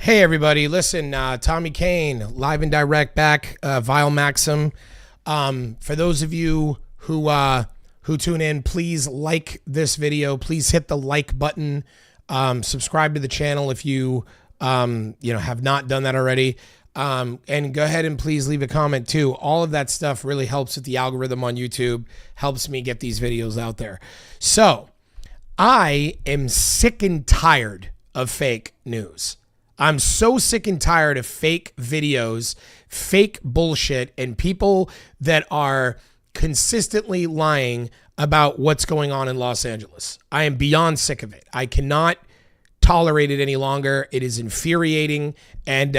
Hey everybody, listen, Tommy Kane, live and direct back, Vile Maxim. For those of you who tune in, please like this video. Please hit the like button. Subscribe to the channel if you have not done that already. And go ahead and please leave a comment too. All of that stuff really helps with the algorithm on YouTube, helps me get these videos out there. So I am sick and tired of fake news. I'm so sick and tired of fake videos, fake bullshit, and people that are consistently lying about what's going on in Los Angeles. I am beyond sick of it. I cannot tolerate it any longer. It is infuriating. And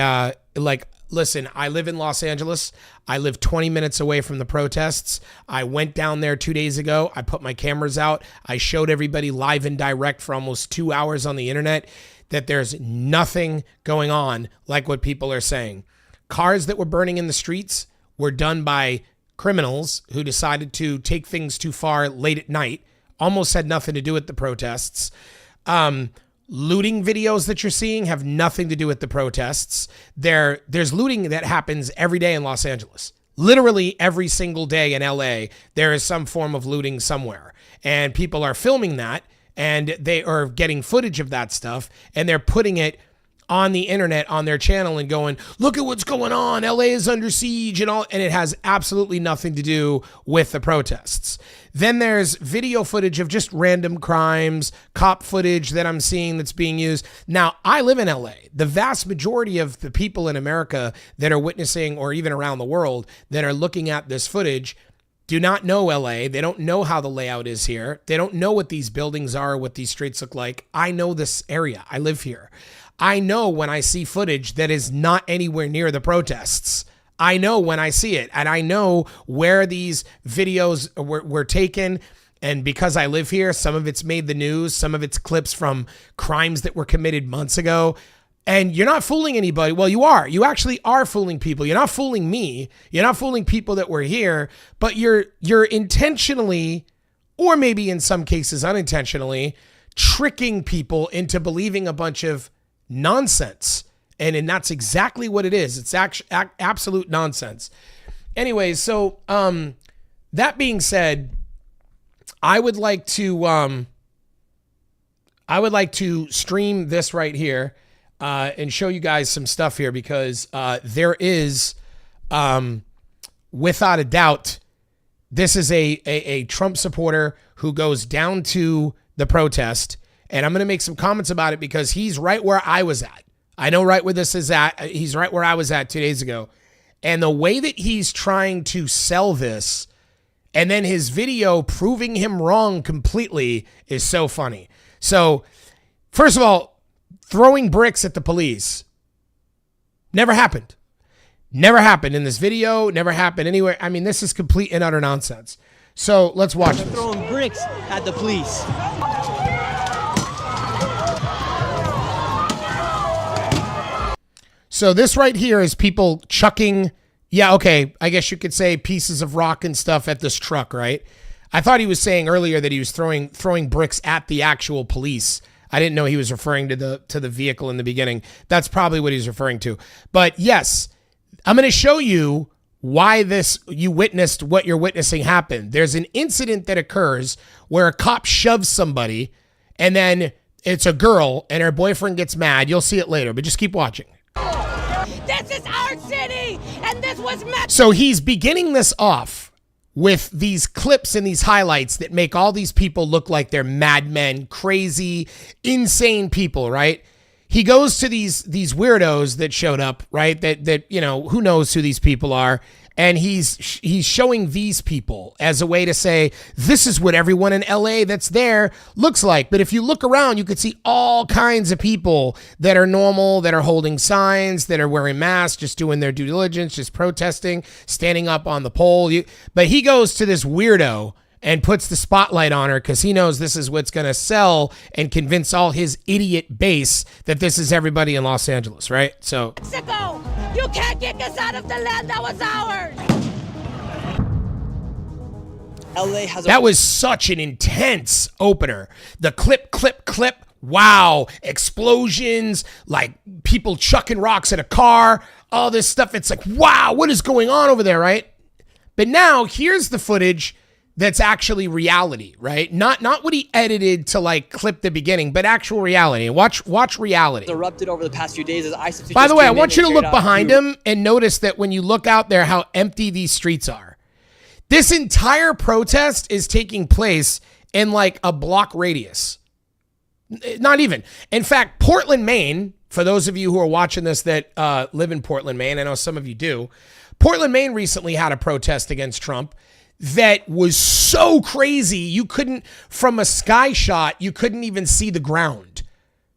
listen, I live in Los Angeles. I live 20 minutes away from the protests. I went down there 2 days ago. I put my cameras out. I showed everybody live and direct for almost 2 hours on the internet that there's nothing going on like what people are saying. Cars that were burning in the streets were done by criminals who decided to take things too far late at night. Almost had nothing to do with the protests. Looting videos that you're seeing have nothing to do with the protests. There's looting that happens every day in Los Angeles. Literally every single day in LA, there is some form of looting somewhere. And people are filming that, and they are getting footage of that stuff, and they're putting it on the internet on their channel and going, look at what's going on. LA is under siege and all, and it has absolutely nothing to do with the protests. Then there's video footage of just random crimes, cop footage that I'm seeing that's being used. Now, I live in LA. The vast majority of the people in America that are witnessing, or even around the world, that are looking at this footage do not know LA. They don't know how the layout is here. They don't know what these buildings are, what these streets look like. I know this area. I live here. I know when I see footage that is not anywhere near the protests. I know when I see it, and I know where these videos were taken. And because I live here, some of it's made the news, some of it's clips from crimes that were committed months ago. And you're not fooling anybody. Well, you are. You actually are fooling people. You're not fooling me. You're not fooling people that were here, but you're intentionally, or maybe in some cases unintentionally, tricking people into believing a bunch of nonsense. And that's exactly what it is. It's absolute nonsense. Anyways, so that being said, I would like to stream this right here and show you guys some stuff here, because there is, without a doubt, this is a Trump supporter who goes down to the protest. And I'm going to make some comments about it because he's right where I was at. I know right where this is at. He's right where I was at 2 days ago. And the way that he's trying to sell this, and then his video proving him wrong completely, is so funny. So, first of all, throwing bricks at the police never happened. Never happened in this video. Never happened anywhere. I mean, this is complete and utter nonsense. So, let's watch this. Throwing bricks at the police. So this right here is people chucking, yeah, okay, I guess you could say pieces of rock and stuff at this truck, right? I thought he was saying earlier that he was throwing bricks at the actual police. I didn't know he was referring to the vehicle in the beginning. That's probably what he's referring to. But yes, I'm going to show you why you witnessed what you're witnessing happen. There's an incident that occurs where a cop shoves somebody, and then it's a girl and her boyfriend gets mad. You'll see it later, but just keep watching. This is our city, and this was meant. So he's beginning this off with these clips and these highlights that make all these people look like they're madmen, crazy, insane people, right? He goes to these weirdos that showed up, right? That who knows who these people are, and he's showing these people as a way to say, this is what everyone in LA that's there looks like. But if you look around, you could see all kinds of people that are normal, that are holding signs, that are wearing masks, just doing their due diligence, just protesting, standing up on the pole. But he goes to this weirdo and puts the spotlight on her because he knows this is what's going to sell and convince all his idiot base that this is everybody in Los Angeles, right? So Mexico, you can't kick us out of the land that was ours. LA has that was such an intense opener. The clip wow, explosions, like people chucking rocks at a car, all this stuff. It's like, wow, what is going on over there, right? But now here's the footage that's actually reality, right? Not what he edited to like clip the beginning, but actual reality. Watch reality. Erupted over the past few days as ISIS. By the way, I want you to look behind him and notice that when you look out there, how empty these streets are. This entire protest is taking place in like a block radius. Not even. In fact, Portland, Maine, for those of you who are watching this that live in Portland, Maine, I know some of you do. Portland, Maine recently had a protest against Trump that was so crazy, you couldn't, from a sky shot, you couldn't even see the ground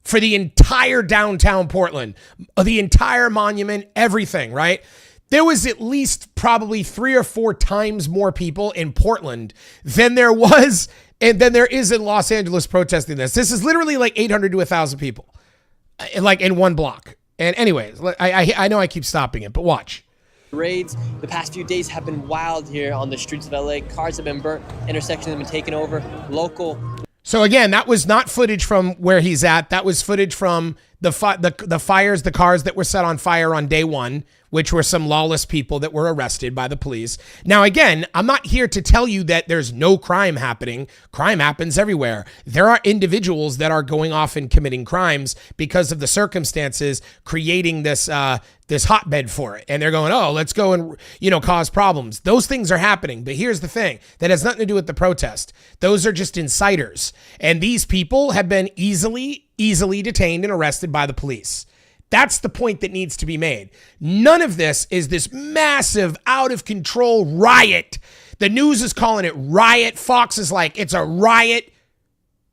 for the entire downtown Portland, the entire monument, everything, right? There was at least probably 3 or 4 times more people in Portland than there was, and then there is in Los Angeles protesting this. This is literally like 800 to 1,000 people, like in one block. And anyways, I know I keep stopping it, but watch. Raids the past few days have been wild here on the streets of LA. Cars have been burnt, intersections have been taken over. Local. So again, that was not footage from where he's at. That was footage from the fires, the cars that were set on fire on day one, which were some lawless people that were arrested by the police. Now, again, I'm not here to tell you that there's no crime happening. Crime happens everywhere. There are individuals that are going off and committing crimes because of the circumstances creating this this hotbed for it. And they're going, oh, let's go and, cause problems. Those things are happening. But here's the thing. That has nothing to do with the protest. Those are just inciters. And these people have been easily detained and arrested by the police. That's the point that needs to be made. None of this is this massive, out of control riot. The news is calling it riot. Fox is like, it's a riot.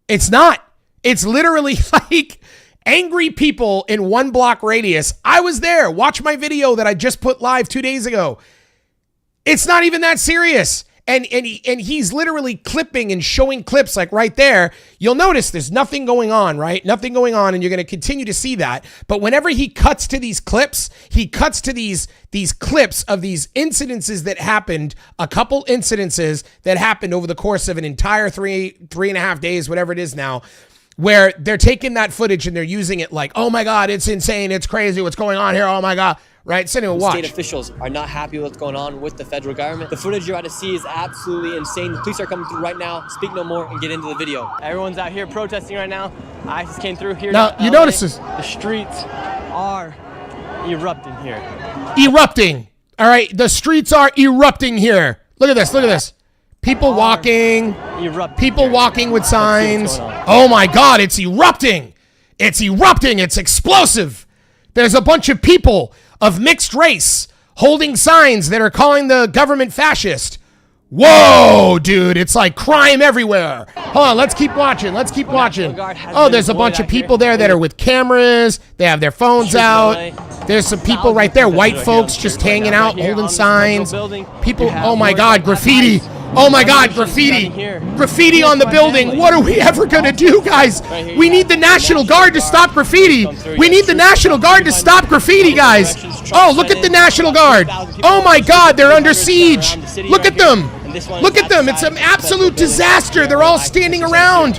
It's not. It's literally like angry people in 1 block radius. I was there. Watch my video that I just put live 2 days ago. It's not even that serious. And he's literally clipping and showing clips like right there. You'll notice there's nothing going on, right? Nothing going on, and you're going to continue to see that. But whenever he cuts to these clips, he cuts to these clips of these incidences that happened, a couple incidences that happened over the course of an entire three and a half days, whatever it is now, where they're taking that footage and they're using it like, oh my God, it's insane, it's crazy, what's going on here, oh my God. Right, so anyway, watch. State officials are not happy with what's going on with the federal government. The footage you're about to see is absolutely insane. The police are coming through right now. Speak no more and get into the video. Everyone's out here protesting right now. ISIS came through here. Now, you notice this. The streets are erupting here. Erupting. All right, the streets are erupting here. Look at this, look at this. People walking. People walking with signs. Oh my God, it's erupting. It's erupting. It's explosive. There's a bunch of people of mixed race holding signs that are calling the government fascist. Whoa, dude, it's like crime everywhere. Hold on, let's keep watching. Let's keep watching. Oh, there's a bunch of people there that are with cameras. They have their phones out. There's some people right there, white folks just hanging out, holding signs. People, oh my God, graffiti. Oh my God, graffiti. Graffiti on the building. What are we ever going to do, guys? We need the National Guard to stop graffiti. We need the National Guard to stop graffiti, guys. Oh, look at the National Guard. Oh my God, they're under siege. Look at them. Look at them. It's an absolute disaster. They're all standing around.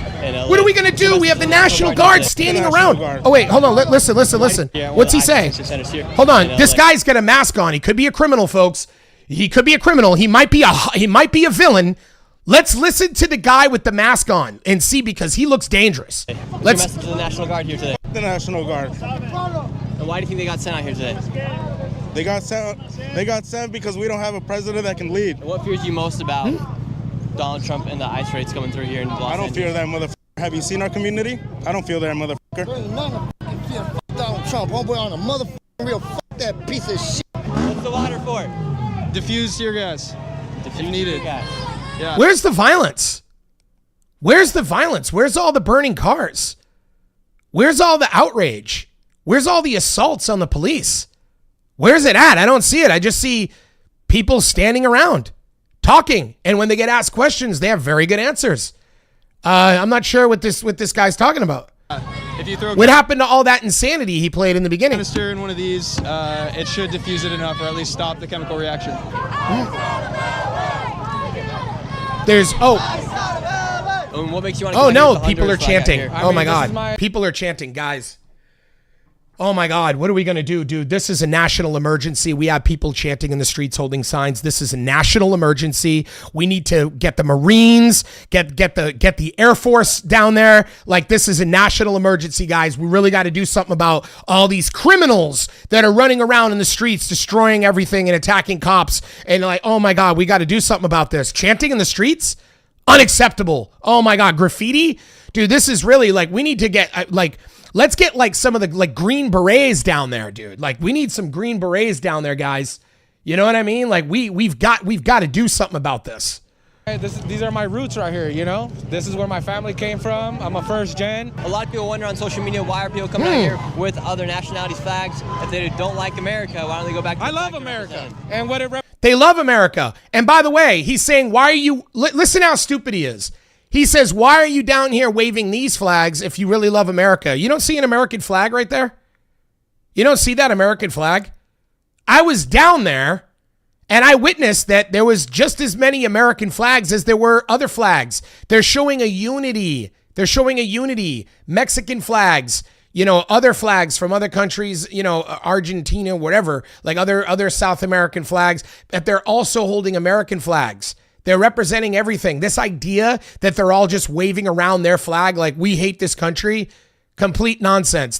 What are we going to do? We have the National Guard standing around. Oh, wait, hold on. Listen. What's he saying? Hold on. This guy's got a mask on. He could be a criminal, folks. He could be a criminal. He might be a villain. Let's listen to the guy with the mask on and see, because he looks dangerous. Let's message to the National Guard here today. The National Guard. And why do you think they got sent out here today? They got sent because we don't have a president that can lead. And what fears you most about Donald Trump and the ICE raids coming through here in Los Angeles? I don't fear that motherfucker. Have you seen our community? I don't feel that motherfucker. Donald Trump, homeboy on a motherfucking real that piece of shit. What's the water for? Diffuse tear gas. If needed. Yeah. Where's the violence? Where's the violence? Where's all the burning cars? Where's all the outrage? Where's all the assaults on the police? Where's it at? I don't see it. I just see people standing around talking. And when they get asked questions, they have very good answers. I'm not sure what this guy's talking about. If you throw what happened to all that insanity he played in the beginning? Canister in one of these, it should diffuse it enough, or at least stop the chemical reaction. There's And what makes you want to? Oh come out no, here with the people are Honduras flag out chanting. here? Oh my this is God. my- People are chanting, guys. Oh my God, what are we gonna do, dude? This is a national emergency. We have people chanting in the streets holding signs. This is a national emergency. We need to get the Marines, get the Air Force down there. Like, this is a national emergency, guys. We really got to do something about all these criminals that are running around in the streets, destroying everything and attacking cops. And like, oh my God, we got to do something about this. Chanting in the streets? Unacceptable. Oh my God, graffiti? Dude, this is really like, we need to get let's get like some of the like green berets down there, dude. Like, we need some green berets down there, guys. You know what I mean? Like, we've got to do something about this. Hey, these are my roots right here, you know? This is where my family came from. I'm a first gen. A lot of people wonder on social media, why are people coming out here with other nationalities' flags? If they don't like America, why don't they go back to I the love flag they America. represent? And what it They love America. And by the way, he's saying, why are you, listen how stupid he is. He says, why are you down here waving these flags if you really love America? You don't see an American flag right there? You don't see that American flag? I was down there and I witnessed that there was just as many American flags as there were other flags. They're showing a unity. They're showing a unity. Mexican flags, you know, other flags from other countries, you know, Argentina, whatever, like other South American flags, that they're also holding American flags. They're representing everything. This idea that they're all just waving around their flag like we hate this country, complete nonsense.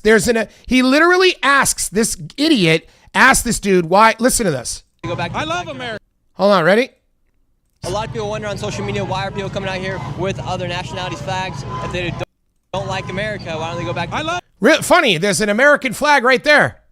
He literally asks this idiot, ask this dude why. Listen to this. Go back to I the love flag they America. Hold on, ready? A lot of people wonder on social media, why are people coming out here with other nationalities' flags? If they don't like America, why don't they go back to I love Funny, there's an American flag right there.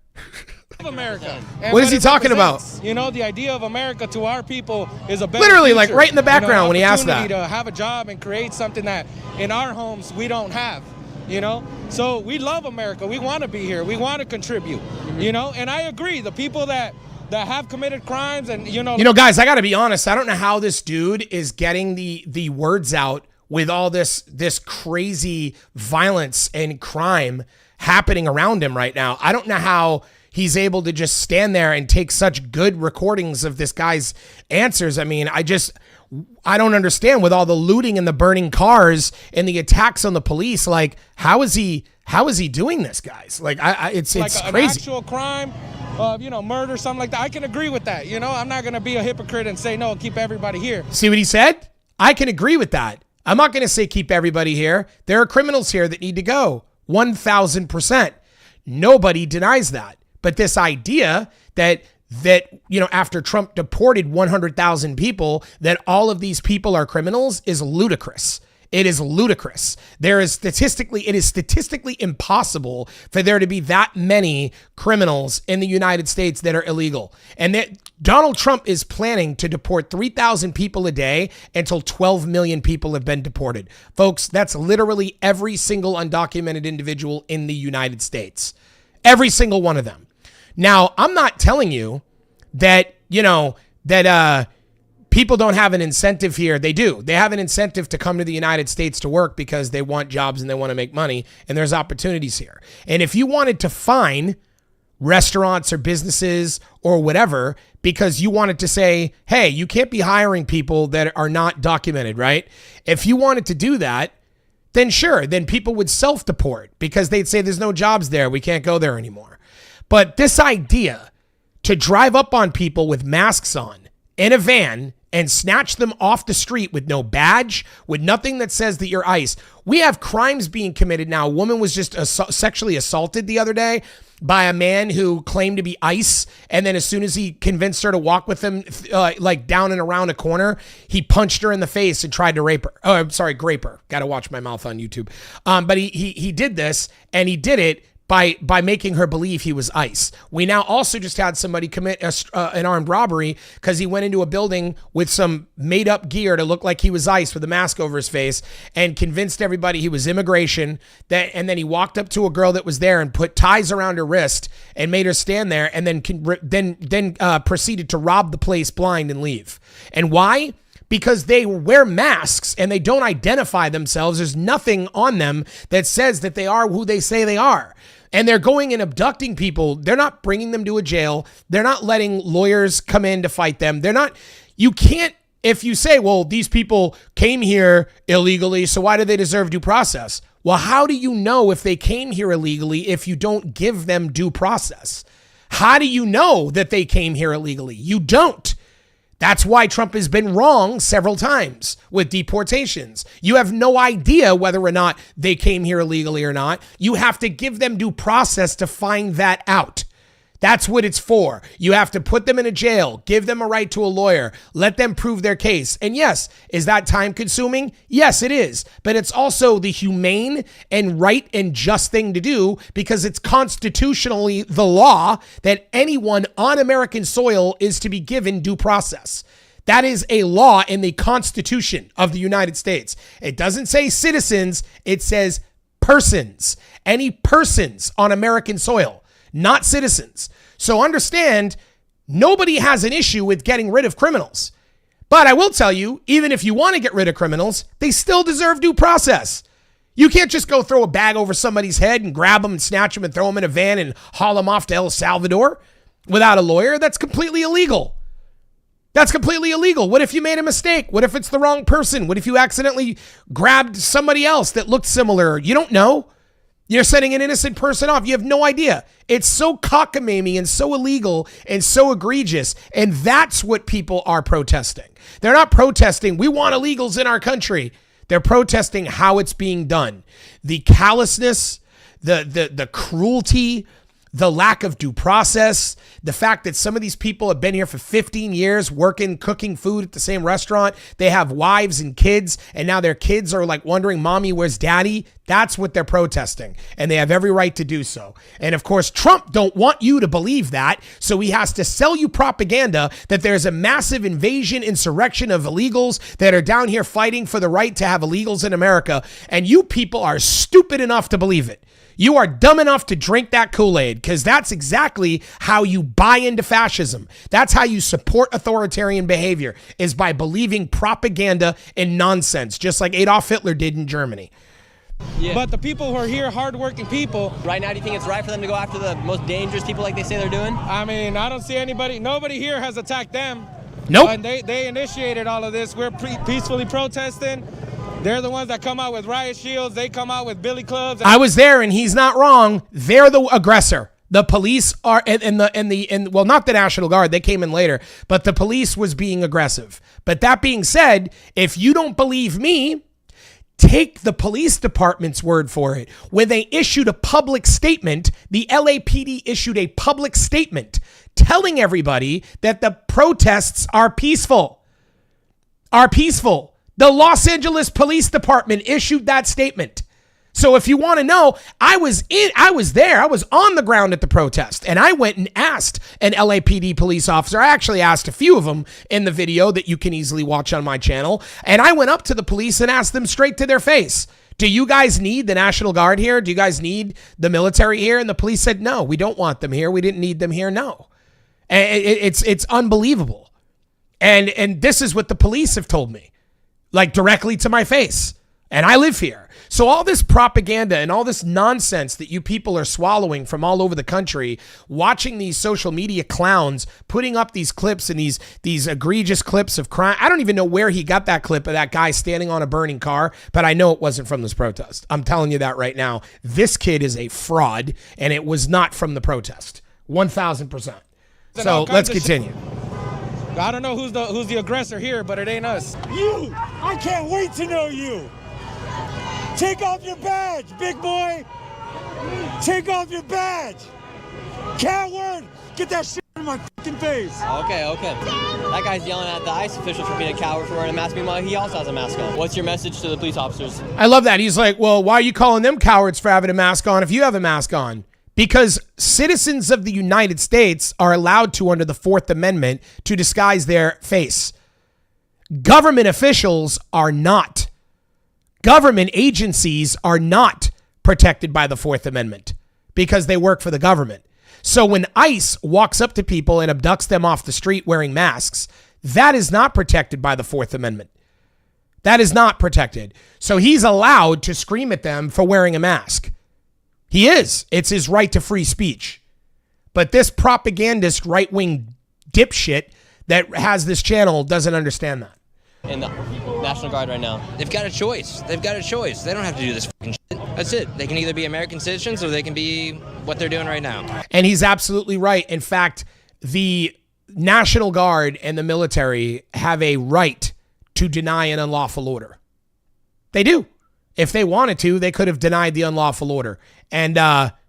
America. And What is he it talking about? represents, you know, the idea of America to our people is a better Literally, like, future. right in the background when he asked opportunity that. to have a job and create something that in our homes we don't have, you know? So we love America. We want to be here. We want to contribute, you know? And I agree, the people that have committed crimes and, you know, Guys, I got to be honest. I don't know how this dude is getting the words out with all this crazy violence and crime happening around him right now. I don't know how he's able to just stand there and take such good recordings of this guy's answers. I mean, I don't understand, with all the looting and the burning cars and the attacks on the police. Like, how is he doing this, guys? Like, it's like an crazy. actual crime of, you know, murder, something like that. I can agree with that. You know, I'm not going to be a hypocrite and say, no, keep everybody here. See what he said? I can agree with that. I'm not going to say keep everybody here. There are criminals here that need to go. 1,000%. Nobody denies that. But this idea that you know, after Trump deported 100,000 people, that all of these people are criminals is ludicrous. It is ludicrous. It is statistically impossible for there to be that many criminals in the United States that are illegal. And that Donald Trump is planning to deport 3,000 people a day until 12 million people have been deported. Folks, that's literally every single undocumented individual in the United States. Every single one of them. Now, I'm not telling you that, you know, that people don't have an incentive here. They do. They have an incentive to come to the United States to work because they want jobs and they want to make money, and there's opportunities here. And if you wanted to fine restaurants or businesses or whatever because you wanted to say, hey, you can't be hiring people that are not documented, right? If you wanted to do that, then sure, then people would self-deport because they'd say there's no jobs there. We can't go there anymore. But this idea to drive up on people with masks on in a van and snatch them off the street with no badge, with nothing that says that you're ICE. We have crimes being committed now. A woman was just sexually assaulted the other day by a man who claimed to be ICE. And then as soon as he convinced her to walk with him, like down and around a corner, he punched her in the face and tried to rape her. Oh, I'm sorry, grape her. Got to watch my mouth on YouTube. But he did this, and he did it by making her believe he was ICE. We now also just had somebody commit an armed robbery because he went into a building with some made up gear to look like he was ICE with a mask over his face and convinced everybody he was immigration. And then he walked up to a girl that was there and put ties around her wrist and made her stand there, and then proceeded to rob the place blind and leave. And why? Because they wear masks and they don't identify themselves. There's nothing on them that says that they are who they say they are. And they're going and abducting people. They're not bringing them to a jail. They're not letting lawyers come in to fight them. You can't if you say, well, these people came here illegally, so why do they deserve due process? Well, how do you know if they came here illegally if you don't give them due process? How do you know that they came here illegally? You don't. That's why Trump has been wrong several times with deportations. You have no idea whether or not they came here illegally or not. You have to give them due process to find that out. That's what it's for. You have to put them in a jail, give them a right to a lawyer, let them prove their case. And yes, is that time consuming? Yes, it is. But it's also the humane and right and just thing to do because it's constitutionally the law that anyone on American soil is to be given due process. That is a law in the Constitution of the United States. It doesn't say citizens, it says persons. Any persons on American soil. Not citizens. So understand, nobody has an issue with getting rid of criminals. But I will tell you, even if you want to get rid of criminals, they still deserve due process. You can't just go throw a bag over somebody's head and grab them and snatch them and throw them in a van and haul them off to El Salvador without a lawyer. That's completely illegal. That's completely illegal. What if you made a mistake? What if it's the wrong person? What if you accidentally grabbed somebody else that looked similar? You don't know. You're sending an innocent person off. You have no idea. It's so cockamamie and so illegal and so egregious. And that's what people are protesting. They're not protesting, we want illegals in our country. They're protesting how it's being done. The callousness, the cruelty, the lack of due process, the fact that some of these people have been here for 15 years working, cooking food at the same restaurant. They have wives and kids, and now their kids are like wondering, Mommy, where's Daddy? That's what they're protesting, and they have every right to do so. And of course, Trump don't want you to believe that, so he has to sell you propaganda that there's a massive invasion, insurrection of illegals that are down here fighting for the right to have illegals in America, and you people are stupid enough to believe it. You are dumb enough to drink that Kool-Aid because that's exactly how you buy into fascism. That's how you support authoritarian behavior, is by believing propaganda and nonsense, just like Adolf Hitler did in Germany. Yeah. But the people who are here, hardworking people. Right now, do you think it's right for them to go after the most dangerous people like they say they're doing? I mean, I don't see nobody here has attacked them. Nope. And they initiated all of this. We're peacefully protesting. They're the ones that come out with riot shields. They come out with billy clubs. I was there, and he's not wrong. They're the aggressor. The police are, well, not the National Guard. They came in later, but the police was being aggressive. But that being said, if you don't believe me, take the police department's word for it. When they issued a public statement, the LAPD issued a public statement telling everybody that the protests are peaceful. The Los Angeles Police Department issued that statement. So if you want to know, I was there. I was on the ground at the protest, and I went and asked an LAPD police officer. I actually asked a few of them in the video that you can easily watch on my channel. And I went up to the police and asked them straight to their face, do you guys need the National Guard here? Do you guys need the military here? And the police said, no, we don't want them here. We didn't need them here. No. And it's unbelievable. And this is what the police have told me, like directly to my face. And I live here. So all this propaganda and all this nonsense that you people are swallowing from all over the country, watching these social media clowns putting up these clips and these egregious clips of crime. I don't even know where he got that clip of that guy standing on a burning car, but I know it wasn't from this protest. I'm telling you that right now. This kid is a fraud, and it was not from the protest. 1,000%. So let's continue. I don't know who's the aggressor here, but it ain't us. You! I can't wait to know you! Take off your badge, big boy! Take off your badge! Coward! Get that shit in my fucking face! Okay. That guy's yelling at the ICE officials for being a coward for wearing a mask. Meanwhile, he also has a mask on. What's your message to the police officers? I love that. He's like, well, why are you calling them cowards for having a mask on if you have a mask on? Because citizens of the United States are allowed to, under the Fourth Amendment, to disguise their face. Government officials are not. Government agencies are not protected by the Fourth Amendment because they work for the government. So when ICE walks up to people and abducts them off the street wearing masks, that is not protected by the Fourth Amendment. That is not protected. So he's allowed to scream at them for wearing a mask. He is. It's his right to free speech. But this propagandist right-wing dipshit that has this channel doesn't understand that. in the National Guard right now? They've got a choice. They've got a choice. They don't have to do this fucking shit. That's it. They can either be American citizens or they can be what they're doing right now. And he's absolutely right. In fact, the National Guard and the military have a right to deny an unlawful order. They do. If they wanted to, they could have denied the unlawful order. And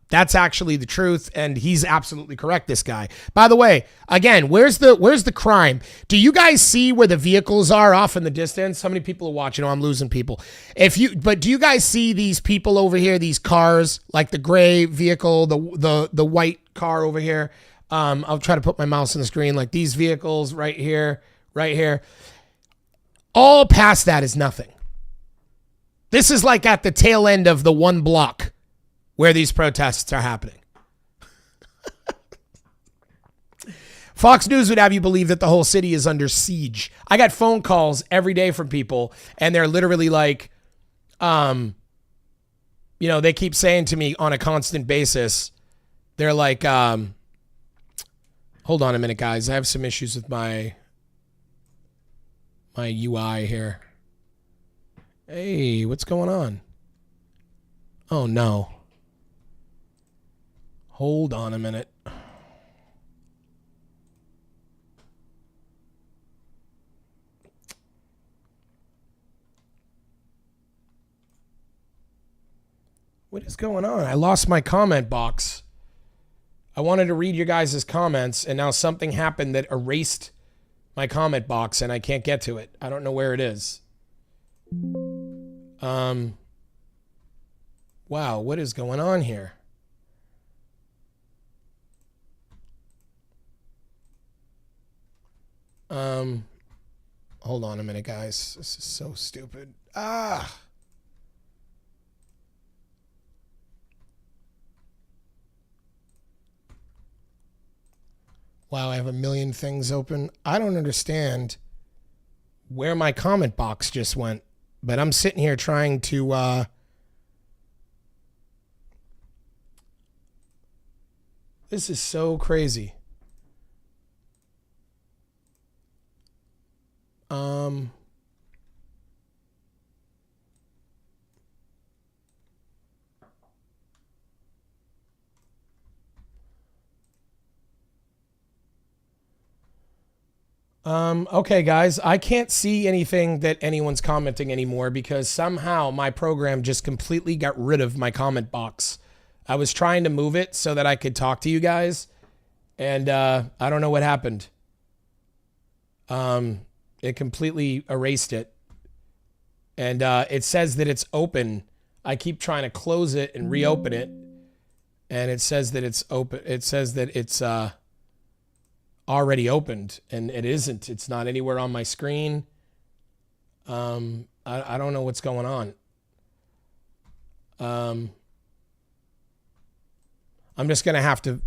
that's actually the truth, and he's absolutely correct, this guy. By the way, again, where's the crime? Do you guys see where the vehicles are off in the distance? How many people are watching? Oh, I'm losing people. But do you guys see these people over here, these cars, like the gray vehicle, the white car over here? I'll try to put my mouse on the screen, like these vehicles right here, right here. All past that is nothing. This is like at the tail end of the one block where these protests are happening. Fox News would have you believe that the whole city is under siege. I got phone calls every day from people, and they're literally like, they keep saying to me on a constant basis, they're like, hold on a minute, guys. I have some issues with my UI here. Hey, what's going on? Oh, no. Hold on a minute. What is going on? I lost my comment box. I wanted to read your guys' comments, and now something happened that erased my comment box, and I can't get to it. I don't know where it is. Wow, what is going on here? Hold on a minute, guys. This is so stupid. Wow, I have a million things open. I don't understand where my comment box just went, but I'm sitting here trying to, this is so crazy. Okay, guys, I can't see anything that anyone's commenting anymore because somehow my program just completely got rid of my comment box. I was trying to move it so that I could talk to you guys, and I don't know what happened. It completely erased it. And it says that it's open. I keep trying to close it and reopen it, and it says that it's open. It says that it's already opened, and it isn't. It's not anywhere on my screen. I don't know what's going on. I'm just gonna have to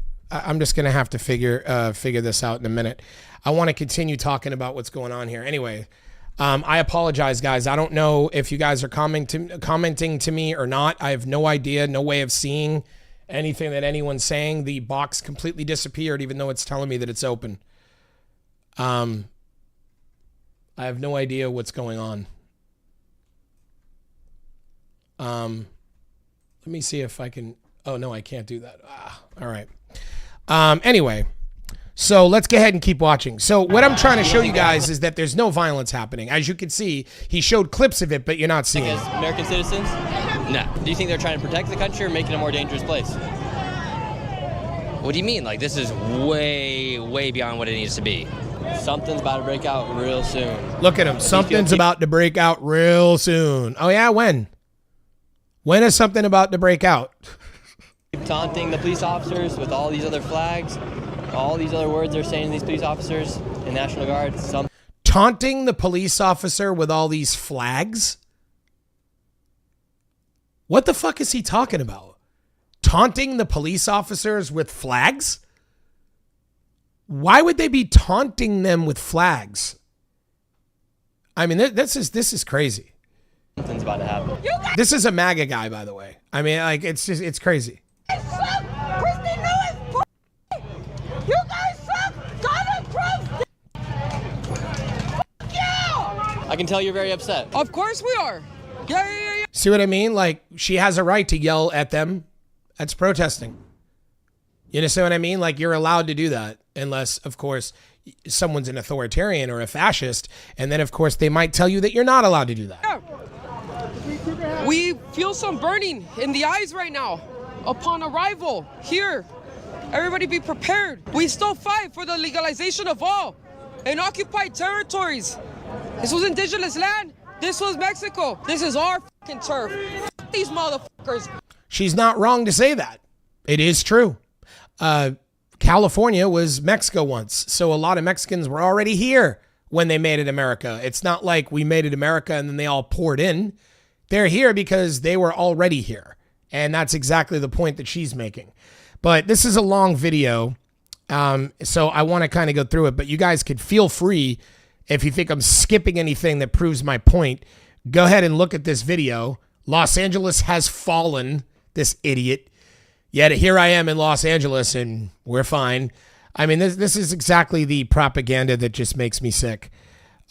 figure this out in a minute. I want to continue talking about what's going on here. Anyway, I apologize, guys. I don't know if you guys are commenting to me or not. I have no idea, no way of seeing anything that anyone's saying. The box completely disappeared, even though it's telling me that it's open. I have no idea what's going on. Let me see if I can. Oh no, I can't do that. All right. Anyway, so let's go ahead and keep watching. So what I'm trying to show you guys is that there's no violence happening. As you can see, he showed clips of it, but you're not seeing it. As American citizens? No. Do you think they're trying to protect the country or make it a more dangerous place? What do you mean? Like, this is way, way beyond what it needs to be. Something's about to break out real soon. Look at him. Something's about to break out real soon. Oh yeah, when? When is something about to break out? Keep taunting the police officers with all these other flags, all these other words they're saying to these police officers and National Guard. Taunting the police officer with all these flags? What the fuck is he talking about? Taunting the police officers with flags? Why would they be taunting them with flags? I mean, this is crazy. Something's about to happen. This is a MAGA guy, by the way. I mean, like, it's crazy. You guys suck! Donald Trump! Fuck you! I can tell you're very upset. Of course we are. Yeah. See what I mean? Like, she has a right to yell at them. That's protesting. You understand what I mean? Like, you're allowed to do that unless, of course, someone's an authoritarian or a fascist. And then, of course, they might tell you that you're not allowed to do that. Yeah. We feel some burning in the eyes right now upon arrival here. Everybody be prepared. We still fight for the legalization of all in occupied territories. This was indigenous land. This was Mexico. This is our fucking turf. F these motherfuckers. She's not wrong to say that. It is true. California was Mexico once, so a lot of Mexicans were already here when they made it America. It's not like we made it America and then they all poured in. They're here because they were already here, and that's exactly the point that she's making. But this is a long video, so I want to kind of go through it, but you guys could feel free, if you think I'm skipping anything that proves my point, go ahead and look at this video. Los Angeles has fallen, this idiot. Yet here I am in Los Angeles and we're fine. I mean, this is exactly the propaganda that just makes me sick.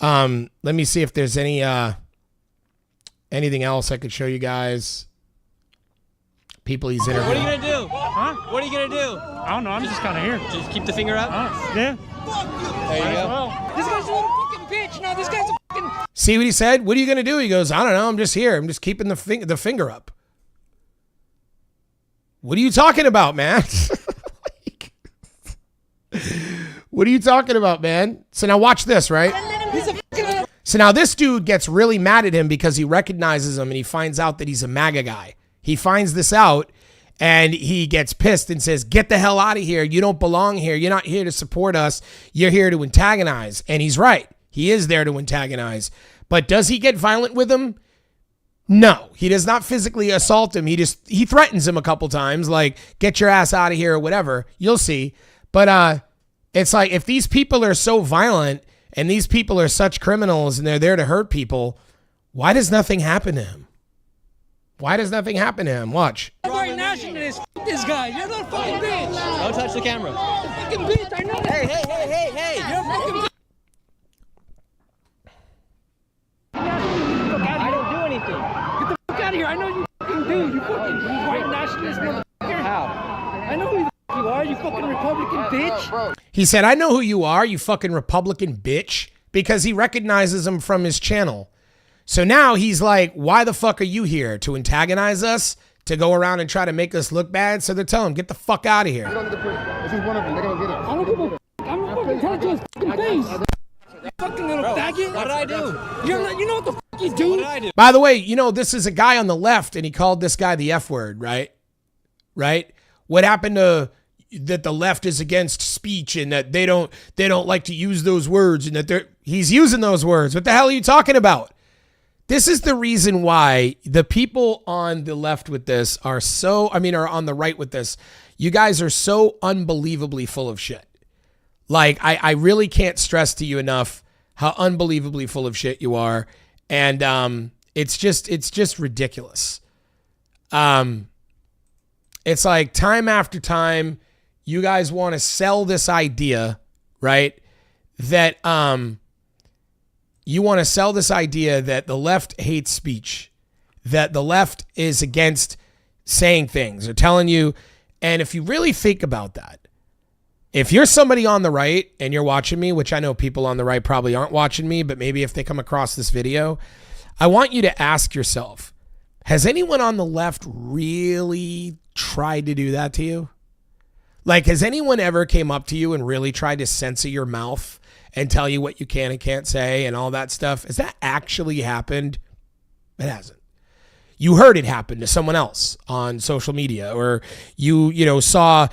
Let me see if there's anything else I could show you guys. People he's interviewing. What are you gonna do? Huh? What are you gonna do? I don't know. I'm just kind of here. Just keep the finger up? Yeah. There you go. Well. This guy's a little fucking bitch. Now this guy's a fucking... See what he said? What are you going to do? He goes, I don't know. I'm just here. I'm just keeping the finger up. What are you talking about, man? What are you talking about, man? So now watch this, right? So now this dude gets really mad at him because he recognizes him and he finds out that he's a MAGA guy. He finds this out and he gets pissed and says, get the hell out of here. You don't belong here. You're not here to support us. You're here to antagonize. And he's right. He is there to antagonize. But does he get violent with him? No, he does not physically assault him. He threatens him a couple times, like, get your ass out of here or whatever. You'll see. But it's like, if these people are so violent and these people are such criminals and they're there to hurt people, why does nothing happen to him? Why does nothing happen to him? Watch. I'm white nationalist. F this guy. You're not a fucking bitch. Don't touch the camera. Fucking bitch. I know that. Hey. You're a fucking bitch. I don't do anything. Get the fuck out of here. I know you fucking do. You fucking white nationalist motherfucker. How? I know who the fuck you are. You fucking Republican bitch. He said, I know who you are, you fucking Republican bitch, because he recognizes him from his channel. So now he's like, why the fuck are you here? To antagonize us? To go around and try to make us look bad? So they're telling him, get the fuck out of here. This is one of them. They're gonna get it. I don't give a fuck. I'm gonna fucking tell it to his fucking face. You fucking little faggot. What did I do? You know what the fuck you do? What did I do? By the way, you know, this is a guy on the left and he called this guy the F word, right? Right? What happened to that the left is against speech and that they don't like to use those words and that he's using those words. What the hell are you talking about? This is the reason why the people on the left with this are on the right with this. You guys are so unbelievably full of shit. Like, I really can't stress to you enough how unbelievably full of shit you are. And it's just ridiculous. It's like time after time, you guys want to sell this idea, right? That you want to sell this idea that the left hates speech, that the left is against saying things or telling you. And if you really think about that, if you're somebody on the right and you're watching me, which I know people on the right probably aren't watching me, but maybe if they come across this video, I want you to ask yourself, has anyone on the left really tried to do that to you? Like, has anyone ever came up to you and really tried to censor your mouth and tell you what you can and can't say and all that stuff? Has that actually happened? It hasn't. You heard it happen to someone else on social media, or you saw,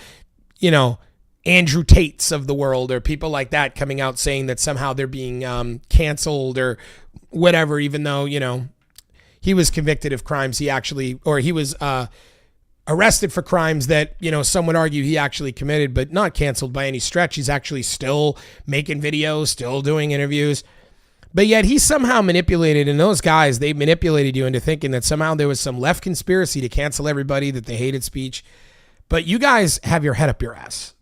Andrew Tates of the world or people like that coming out saying that somehow they're being canceled or whatever, even though, he was convicted of crimes he was arrested for crimes that, some would argue he actually committed, but not canceled by any stretch. He's actually still making videos, still doing interviews. But yet he somehow manipulated, and those guys, they manipulated you into thinking that somehow there was some left conspiracy to cancel everybody, that they hated speech. But you guys have your head up your ass.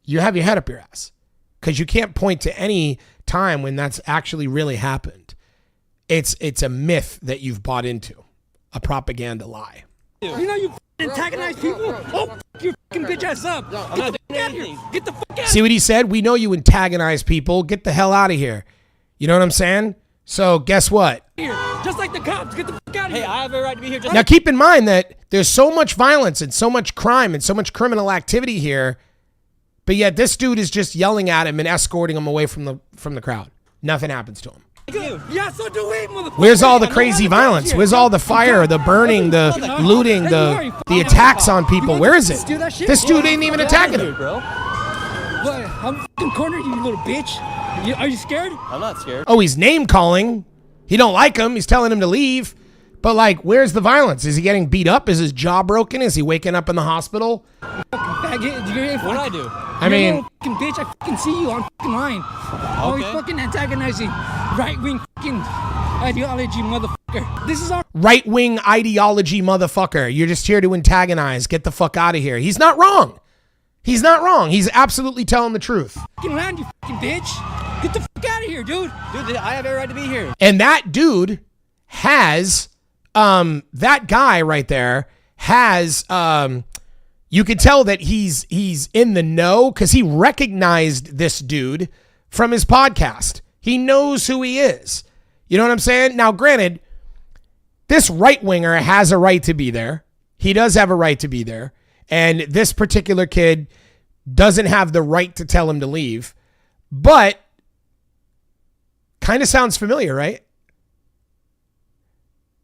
You have your head up your ass because you can't point to any time when that's actually really happened. It's a myth that you've bought into, a propaganda lie. You know you antagonize people? Oh, your fucking bitch ass up. I'm not doing anything. Get the fuck out. See what he said? We know you antagonize people. Get the hell out of here. You know what I'm saying? So guess what? Here, just like the cops. Get the fuck out of Hey, here. I have a right to be here. Just Now keep in mind that there's so much violence and so much crime and so much criminal activity here, but yet this dude is just yelling at him and escorting him away from the crowd. Nothing happens to him. Yeah, so do we, motherfucker. Where's all the crazy violence? Where's all the fire, the burning, the looting, the attacks on people? Where is it? This dude ain't even attacking him. bro. What? I'm fucking cornered, you little bitch. Are you scared? I'm not scared. Oh, he's name calling. He don't like him. He's telling him to leave. But like, where's the violence? Is he getting beat up? Is his jaw broken? Is he waking up in the hospital? Faggot. You're What did I do? I mean, little fucking bitch. I fucking see you on fucking line. Oh, you fucking antagonizing right-wing fucking ideology, motherfucker. This is our right-wing ideology motherfucker. You're just here to antagonize. Get the fuck out of here. He's not wrong. He's not wrong. He's absolutely telling the truth. fucking land, you fucking bitch. Get the fuck out of here, dude. Dude, I have every right to be here. And that dude has, that guy right there has, you could tell that he's in the know because he recognized this dude from his podcast. He knows who he is. You know what I'm saying? Now, granted, this right-winger has a right to be there. He does have a right to be there. And this particular kid doesn't have the right to tell him to leave. But kind of sounds familiar, right?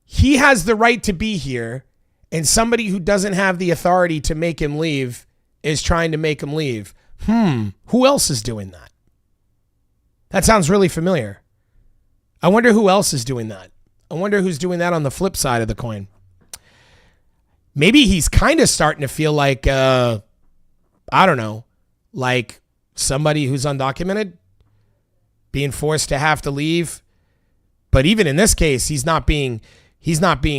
He has the right to be here, and somebody who doesn't have the authority to make him leave is trying to make him leave. Who else is doing that? That sounds really familiar. I wonder who else is doing that. I wonder who's doing that on the flip side of the coin. Maybe he's kind of starting to feel like, I don't know, like somebody who's undocumented being forced to have to leave. But even in this case, he's not being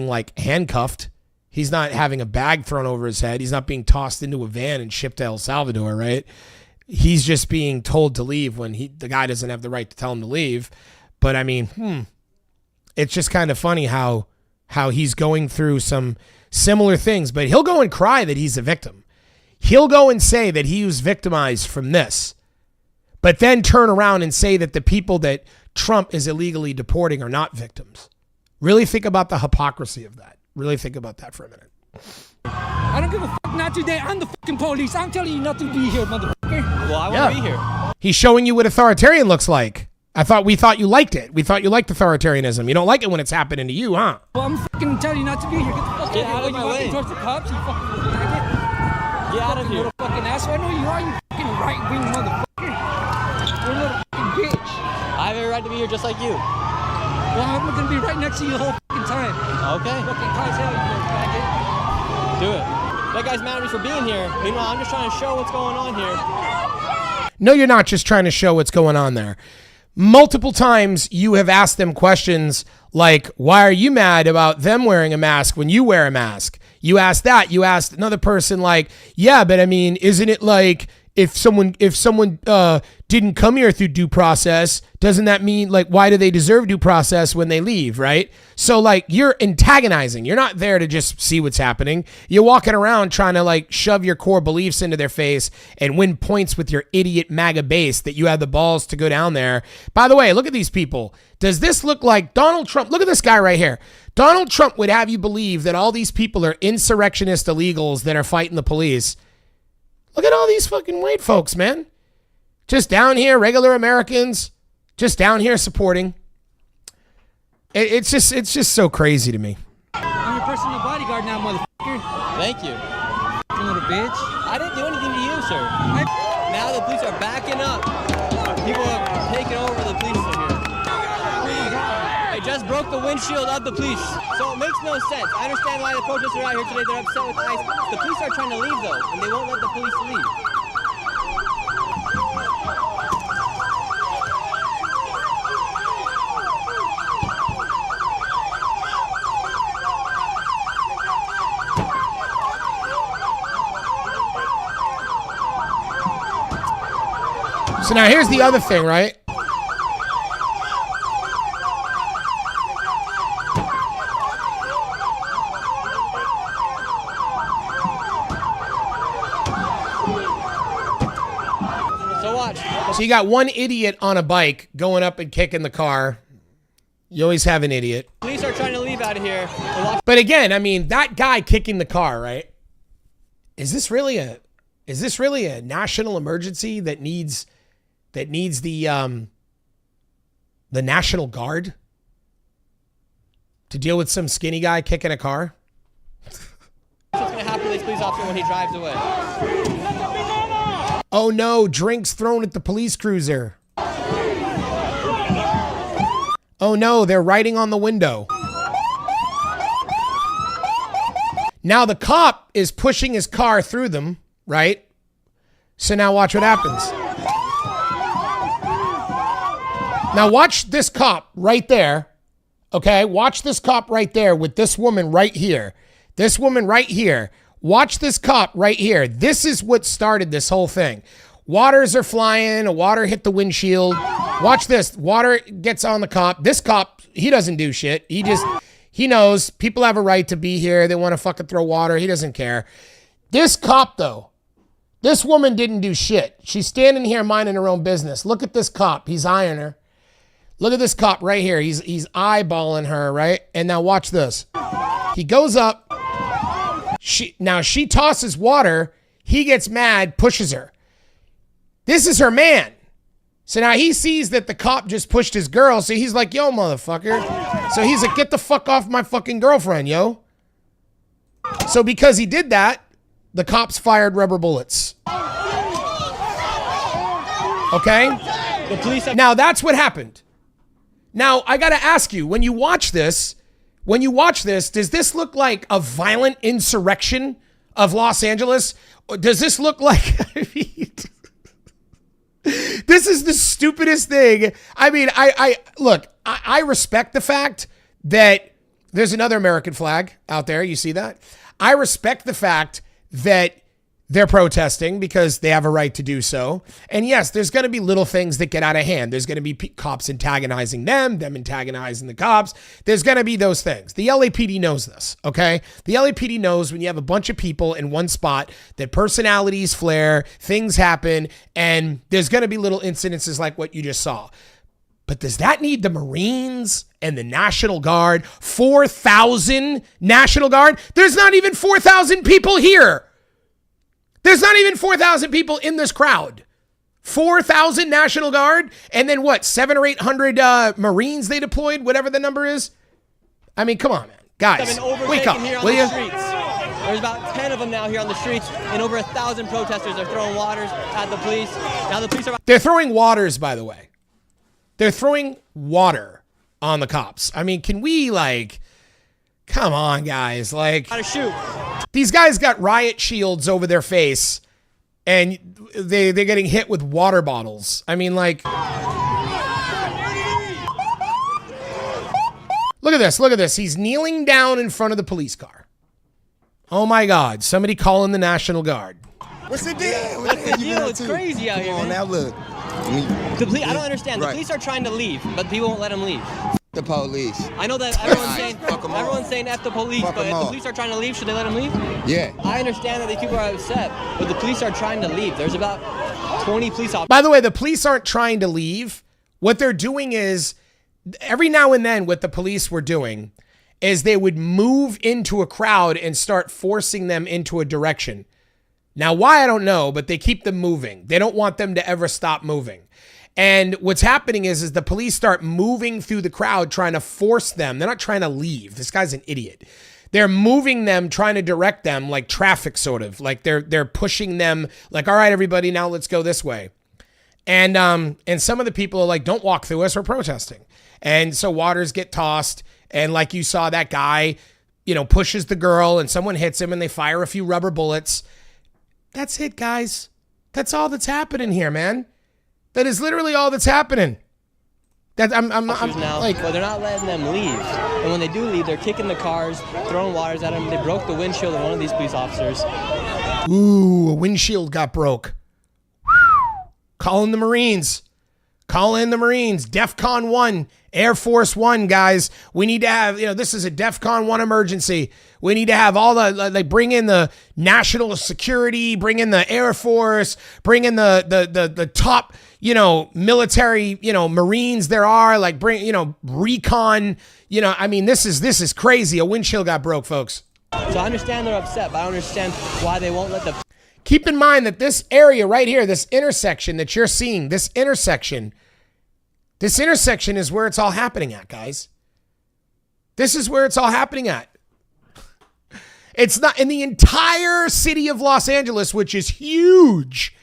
like handcuffed. He's not having a bag thrown over his head. He's not being tossed into a van and shipped to El Salvador, right? He's just being told to leave when the guy doesn't have the right to tell him to leave. But I mean, it's just kind of funny how he's going through some similar things, but he'll go and cry that he's a victim. He'll go and say that he was victimized from this, but then turn around and say that the people that Trump is illegally deporting are not victims. Really think about the hypocrisy of that. Really think about that for a minute. I don't give a fuck. Not today. I'm the fucking police. I'm telling you not to be here, motherfucker. Well, I want to be here. He's showing you what authoritarian looks like. We thought you liked it. We thought you liked authoritarianism. You don't like it when it's happening to you, huh? Well, I'm fucking telling you not to be here. Get the fuck Get out of my way. Towards the cops, you fucking little faggot. Get out of here. Little fucking asshole. I know you are, you fucking right-wing motherfucker. You're a little fucking bitch. I have every right to be here just like you. Well, I'm gonna be right next to you the whole fucking time. Okay. Fucking high as hell, you little faggot. Do it. That guy's mad at me for being here. Meanwhile, I'm just trying to show what's going on here. No, you're not just trying to show what's going on there. Multiple times you have asked them questions like, why are you mad about them wearing a mask when you wear a mask? You asked that. You asked another person like, yeah, but I mean, isn't it like if someone didn't come here through due process, doesn't that mean like, why do they deserve due process when they leave, right? So like you're antagonizing. You're not there to just see what's happening. You're walking around trying to like shove your core beliefs into their face and win points with your idiot MAGA base that you have the balls to go down there. By the way, look at these people. Does this look like Donald Trump? Look at this guy right here. Donald Trump would have you believe that all these people are insurrectionist illegals that are fighting the police. Look at all these fucking white folks, man. Just down here, regular Americans, just down here supporting. It's just so crazy to me. I'm your personal bodyguard now, motherfucker. Thank you. You little bitch. I didn't do anything to you, sir. Now the police are backing up. People have taken over the police in here. They just broke the windshield of the police. So it makes no sense. I understand why the protesters are out here today. They're upset with ICE. The police are trying to leave, though, and they won't let the police leave. So now here's the other thing, right? watch. So you got one idiot on a bike going up and kicking the car. You always have an idiot. Police are trying to leave out of here. And watch. But again, I mean, that guy kicking the car, right? Is this really a national emergency that needs the National Guard to deal with some skinny guy kicking a car? What's going to happen to this police officer when he drives away? Oh no, drinks thrown at the police cruiser. Oh no, they're writing on the window. Now the cop is pushing his car through them, right? So now watch what happens. Now watch this cop right there. Okay, watch this cop right there with this woman right here. This woman right here. Watch this cop right here. This is what started this whole thing. Waters are flying. Water hit the windshield. Watch this. Water gets on the cop. This cop, he doesn't do shit. He knows people have a right to be here. They want to fucking throw water. He doesn't care. This cop, though, this woman didn't do shit. She's standing here minding her own business. Look at this cop. He's eyeing her. Look at this cop right here. He's eyeballing her, right? And now watch this. He goes up. She tosses water. He gets mad, pushes her. This is her man. So now he sees that the cop just pushed his girl. So he's like, yo, motherfucker. So he's like, get the fuck off my fucking girlfriend, yo. So because he did that, the cops fired rubber bullets. Okay? The police have- Now that's what happened. Now I got to ask you, when you watch this, does this look like a violent insurrection of Los Angeles? Or does this look like, I mean, this is the stupidest thing. I mean, I respect the fact that there's another American flag out there. You see that? I respect the fact that they're protesting because they have a right to do so. And yes, there's going to be little things that get out of hand. There's going to be cops antagonizing them antagonizing the cops. There's going to be those things. The LAPD knows this, okay? The LAPD knows when you have a bunch of people in one spot that personalities flare, things happen, and there's going to be little incidences like what you just saw. But does that need the Marines and the National Guard? 4,000 National Guard? There's not even 4,000 people here. There's not even 4,000 people in this crowd. 4,000 National Guard, and then what, 700 or 800 Marines they deployed, whatever the number is? I mean, come on, man. Guys, wake up, will you? There's about 10 of them now here on the streets, and over 1,000 protesters are throwing waters at the police. Now the police are... They're throwing waters, by the way. They're throwing water on the cops. I mean, can we, like... Come on, guys. Like, Gotta shoot. These guys got riot shields over their face, and they're getting hit with water bottles. I mean, like, look at this. Look at this. He's kneeling down in front of the police car. Oh my God! Somebody calling the National Guard. What's the deal? What's the deal? It's crazy out here, man. Now look. The police, I don't understand. The police are trying to leave, but people won't let them leave. The police. I know that everyone's saying F the police, but if the police are trying to leave, should they let them leave? Yeah. I understand that these people are upset, but the police are trying to leave. There's about 20 police officers. By the way, the police aren't trying to leave. What they're doing is, every now and then what the police were doing is they would move into a crowd and start forcing them into a direction. Now, why, I don't know, but they keep them moving. They don't want them to ever stop moving. And what's happening is the police start moving through the crowd, trying to force them. They're not trying to leave. This guy's an idiot. They're moving them, trying to direct them like traffic, sort of. Like they're pushing them like, all right, everybody, now let's go this way. And some of the people are like, don't walk through us, we're protesting. And so waters get tossed. And like you saw, that guy, pushes the girl and someone hits him and they fire a few rubber bullets. That's it, guys. That's all that's happening here, man. That is literally all that's happening. I'm now, like, well, they're not letting them leave. And when they do leave, they're kicking the cars, throwing waters at them. They broke the windshield of one of these police officers. Ooh, a windshield got broke. Calling the Marines. Call in the Marines. DEFCON 1, Air Force 1, guys. We need to have, this is a DEFCON 1 emergency. We need to have all bring in the national security, bring in the Air Force, bring in the top, military, Marines there are, like recon, I mean, this is crazy. A windshield got broke, folks. So I understand they're upset, but I don't understand why they won't let the... Keep in mind that this area right here, this intersection that you're seeing, this intersection is where it's all happening at, guys. This is where it's all happening at. It's not in the entire city of Los Angeles, which is huge.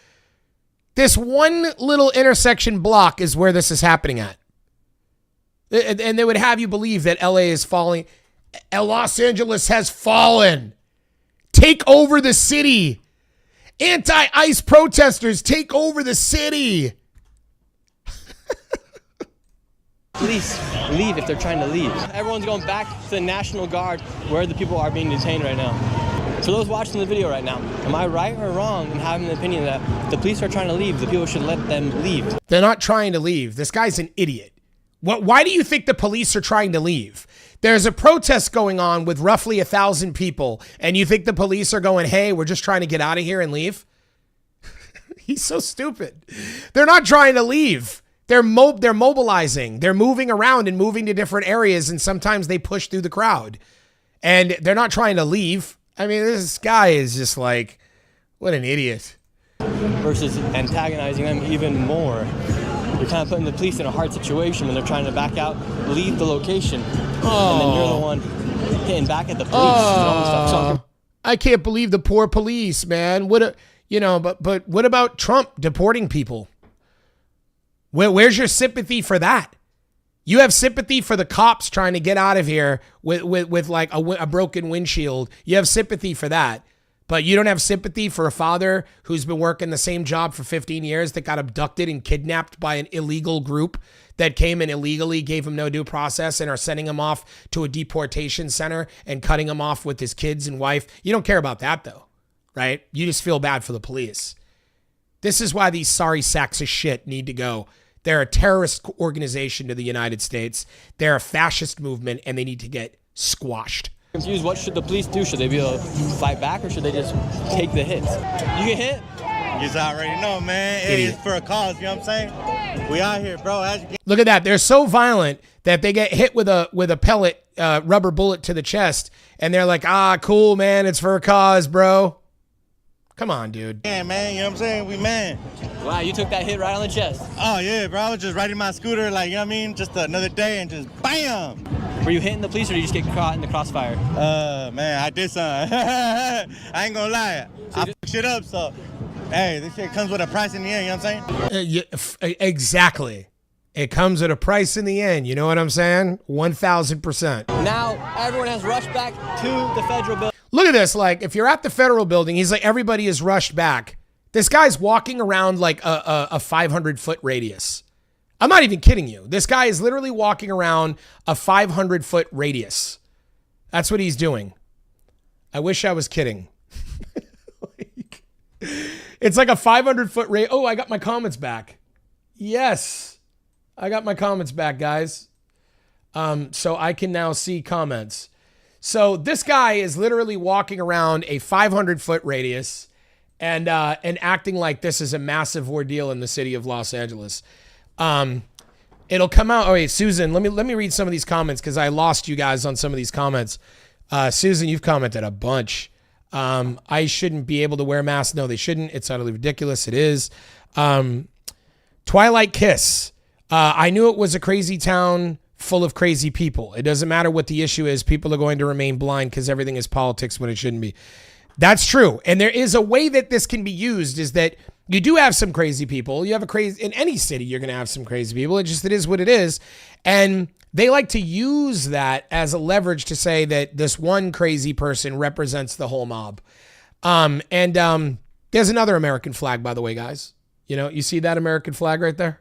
This one little intersection block is where this is happening at. And they would have you believe that LA is falling. Los Angeles has fallen. Take over the city. Anti-ICE protesters take over the city. Police leave if they're trying to leave. Everyone's going back to the National Guard where the people are being detained right now. For those watching the video right now, am I right or wrong in having the opinion that the police are trying to leave, the people should let them leave? They're not trying to leave. This guy's an idiot. Why do you think the police are trying to leave? There's a protest going on with roughly 1,000 people, and you think the police are going, hey, we're just trying to get out of here and leave? He's so stupid. They're not trying to leave. They're mobilizing. They're moving around and moving to different areas, and sometimes they push through the crowd. And they're not trying to leave. I mean, this guy is just like, what an idiot. Versus antagonizing them even more. You're kind of putting the police in a hard situation when they're trying to back out, leave the location, and then you're the one hitting back at the police. And all this stuff. So I can't believe the poor police, man. But what about Trump deporting people? Where's your sympathy for that? You have sympathy for the cops trying to get out of here with like a broken windshield. You have sympathy for that. But you don't have sympathy for a father who's been working the same job for 15 years that got abducted and kidnapped by an illegal group that came and illegally gave him no due process and are sending him off to a deportation center and cutting him off with his kids and wife. You don't care about that, though, right? You just feel bad for the police. This is why these sorry sacks of shit need to go. They're a terrorist organization to the United States. They're a fascist movement, and they need to get squashed. Confused, what should the police do? Should they be able to fight back or should they just take the hits? You get hit? You already know, man. It's for a cause, you know what I'm saying? We out here, bro. Look at that. They're so violent that they get hit with a pellet, rubber bullet to the chest, and they're like, cool, man. It's for a cause, bro. Come on, dude. Yeah, man. You know what I'm saying? We man. Wow, you took that hit right on the chest. Oh, yeah, bro. I was just riding my scooter, like, you know what I mean? Just another day and just bam. Were you hitting the police or did you just get caught in the crossfire? Man, I did something. I ain't gonna lie. I fucked shit up, so, hey, this shit comes with a price in the end, you know what I'm saying? Exactly. It comes at a price in the end. You know what I'm saying? 1,000%. Now, everyone has rushed back to the federal building. Look at this. Like, if you're at the federal building, he's like, everybody is rushed back. This guy's walking around like a 500-foot radius. I'm not even kidding you. This guy is literally walking around a 500-foot radius. That's what he's doing. I wish I was kidding. It's like a 500-foot radius. Oh, I got my comments back. Yes. I got my comments back, guys. So I can now see comments. So this guy is literally walking around a 500-foot radius and acting like this is a massive ordeal in the city of Los Angeles. It'll come out. Oh wait, Susan, let me read some of these comments because I lost you guys on some of these comments. Susan, you've commented a bunch. I shouldn't be able to wear masks. No, they shouldn't. It's utterly ridiculous. It is. Twilight Kiss. I knew it was a crazy town full of crazy people. It doesn't matter what the issue is. People are going to remain blind because everything is politics when it shouldn't be. That's true. And there is a way that this can be used is that you do have some crazy people. You have in any city, you're going to have some crazy people. It is what it is. And they like to use that as a leverage to say that this one crazy person represents the whole mob. There's another American flag, by the way, guys. You know, you see that American flag right there?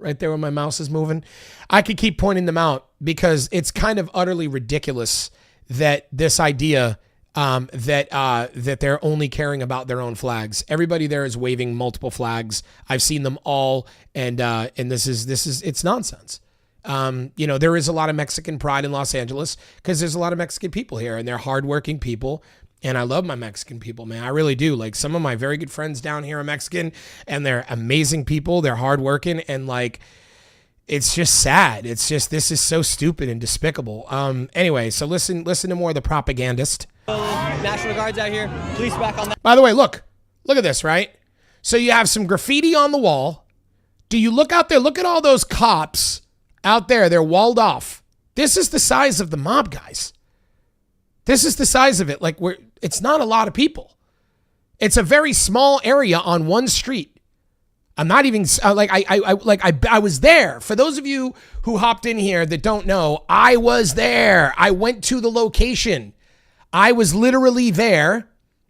Right there where my mouse is moving. I could keep pointing them out because it's kind of utterly ridiculous that this idea that they're only caring about their own flags. Everybody there is waving multiple flags. I've seen them all, and this is it's nonsense. There is a lot of Mexican pride in Los Angeles because there's a lot of Mexican people here, and they're hardworking people, And I love my Mexican people, man. I really do. Like, some of my very good friends down here are Mexican, and they're amazing people. They're hardworking, and like, it's just sad. It's just, this is so stupid and despicable. Anyway, so listen to more of the propagandist. National Guard's out here. Police back on that. By the way, look at this, right? So you have some graffiti on the wall. Do you look out there? Look at all those cops out there. They're walled off. This is the size of the mob, guys. This is the size of it. Like, it's not a lot of people. It's a very small area on one street. I'm not even I was there. For those of you who hopped in here that don't know, I was there. I went to the location. I was literally there,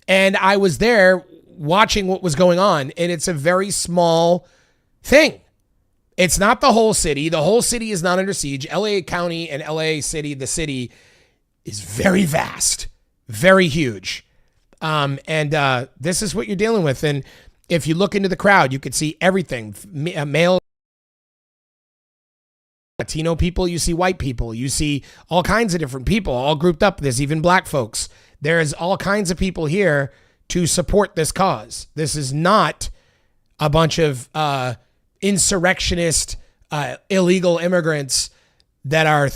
and I was there watching what was going on. And it's a very small thing. It's not the whole city. The whole city is not under siege. LA County and LA City, the city, is very vast, very huge. This is what you're dealing with. And if you look into the crowd, you could see everything. Male, Latino people, you see white people, you see all kinds of different people all grouped up. There's even black folks. There's all kinds of people here to support this cause. This is not a bunch of insurrectionist, illegal immigrants that are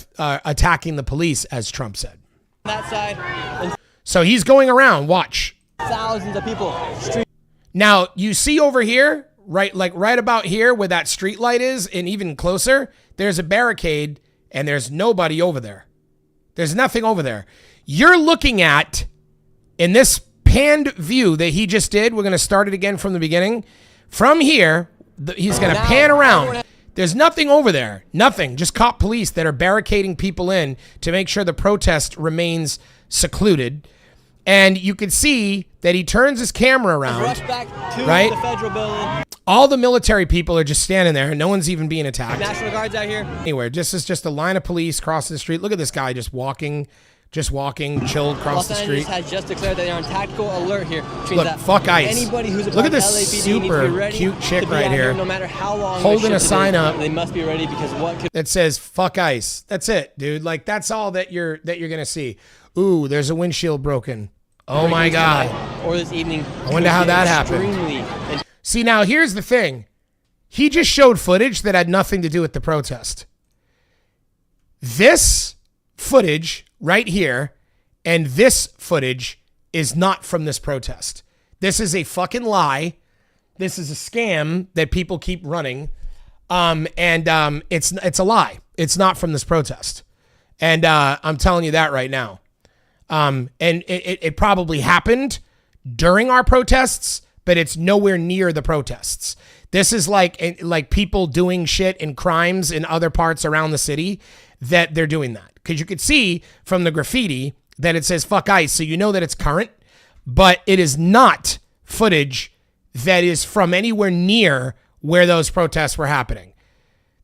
attacking the police, as Trump said. That side. So he's going around. Watch. Thousands of people. Now, you see over here, right about here where that street light is, and even closer, there's a barricade, and there's nobody over there. There's nothing over there. You're looking at, in this panned view that he just did, we're going to start it again from the beginning. From here, he's going to pan around. There's nothing over there. Nothing. Just cop police that are barricading people in to make sure the protest remains secluded. And you can see that he turns his camera around. Rush back to right? the federal building. All the military people are just standing there. No one's even being attacked. National Guard's out here. Anywhere. This is just a line of police crossing the street. Look at this guy just walking, chilled across the street. Los Angeles has just declared that they're on tactical alert here. Look, fuck ICE. Anybody who's Look at this super cute chick right here, no matter how long holding a sign up. They must be ready because what could that says "fuck ICE." That's it, dude. Like, that's all that you're gonna see. Ooh, there's a windshield broken. Oh my God. Or this evening. I wonder how that happened. See, now here's the thing. He just showed footage that had nothing to do with the protest. This footage right here and this footage is not from this protest. This is a fucking lie. This is a scam that people keep running. It's a lie. It's not from this protest. And I'm telling you that right now. And it probably happened during our protests, but it's nowhere near the protests. This is like people doing shit and crimes in other parts around the city that they're doing that. Because you could see from the graffiti that it says "fuck ICE," so you know that it's current, but it is not footage that is from anywhere near where those protests were happening.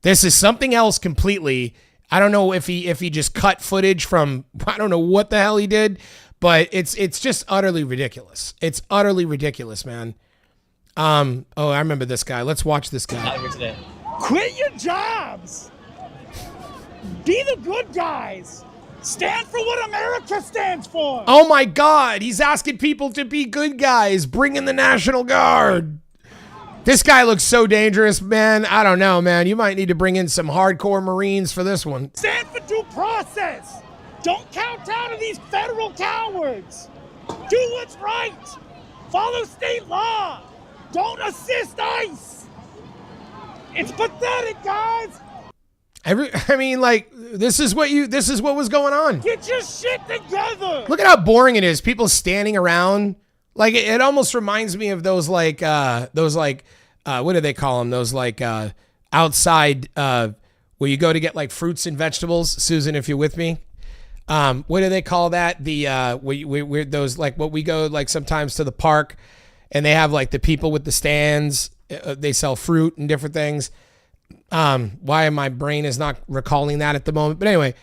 This is something else completely. I don't know if he just cut footage from, I don't know what the hell he did, but it's just utterly ridiculous. It's utterly ridiculous, man. I remember this guy. Let's watch this guy. Out here today. Quit your jobs. Be the good guys. Stand for what America stands for. Oh my God, he's asking people to be good guys. Bring in the National Guard. This guy looks so dangerous, man. I don't know, man. You might need to bring in some hardcore Marines for this one. Stand for due process. Don't kowtow to these federal cowards. Do what's right. Follow state law. Don't assist ICE. It's pathetic, guys. This is what was going on. Get your shit together. Look at how boring it is. People standing around. Like, it almost reminds me of those what do they call them? Those outside where you go to get like fruits and vegetables. Susan, if you're with me, what do they call that? We're those, like, what we go like sometimes to the park, and they have like the people with the stands. They sell fruit and different things. Why my brain is not recalling that at the moment, but anyway.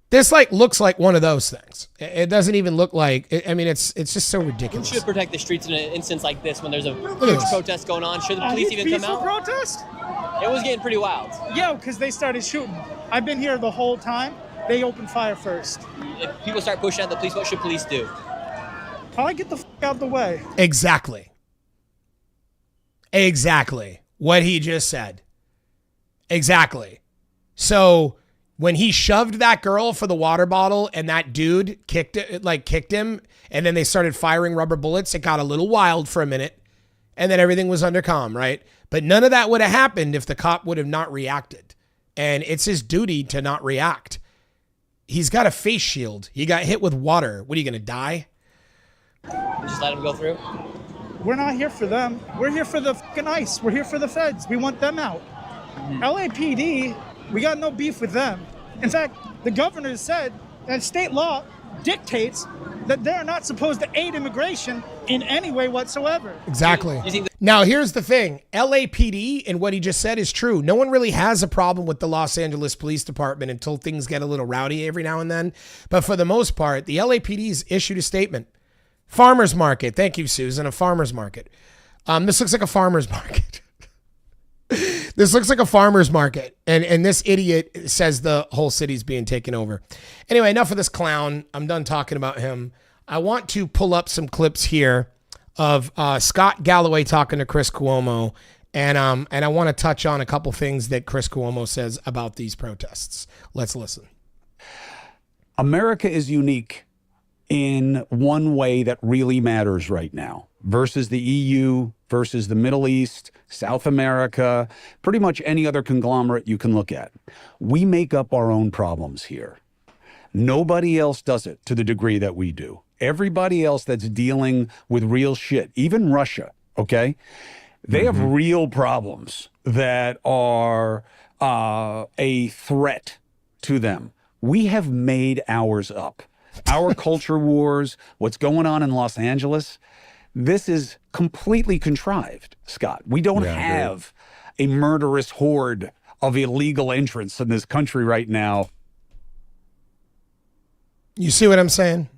This looks like one of those things. It doesn't even look like. It's just so ridiculous. Who should protect the streets in an instance like this when there's a huge protest going on? Should the police even come out? Protest? It was getting pretty wild. Yeah, because they started shooting. I've been here the whole time. They opened fire first. If people start pushing at the police, what should police do? I get the fuck out the way. Exactly. Exactly. What he just said. Exactly. So when he shoved that girl for the water bottle and that dude kicked him, and then they started firing rubber bullets, it got a little wild for a minute, and then everything was under calm, right? But none of that would have happened if the cop would have not reacted. And it's his duty to not react. He's got a face shield. He got hit with water. What, are you going to die? Just let him go through? We're not here for them. We're here for the fucking ICE. We're here for the feds. We want them out. LAPD, we got no beef with them. In fact, the governor said that state law dictates that they're not supposed to aid immigration in any way whatsoever. Exactly. Now, here's the thing. LAPD and what he just said is true. No one really has a problem with the Los Angeles Police Department until things get a little rowdy every now and then. But for the most part, the LAPD's issued a statement. Farmer's market. Thank you, Susan. A farmer's market. This looks like a farmer's market. This looks like a farmer's market. And this idiot says the whole city's being taken over. Anyway, enough of this clown. I'm done talking about him. I want to pull up some clips here of Scott Galloway talking to Chris Cuomo. And I want to touch on a couple things that Chris Cuomo says about these protests. Let's listen. America is unique in one way that really matters right now versus the EU, versus the Middle East, South America, pretty much any other conglomerate you can look at. We make up our own problems here. Nobody else does it to the degree that we do. Everybody else that's dealing with real shit, even Russia, okay? They have real problems that are a threat to them. We have made ours up. Our culture wars, what's going on in Los Angeles, this is completely contrived, Scott. We don't have a murderous horde of illegal entrants in this country right now. You see what I'm saying?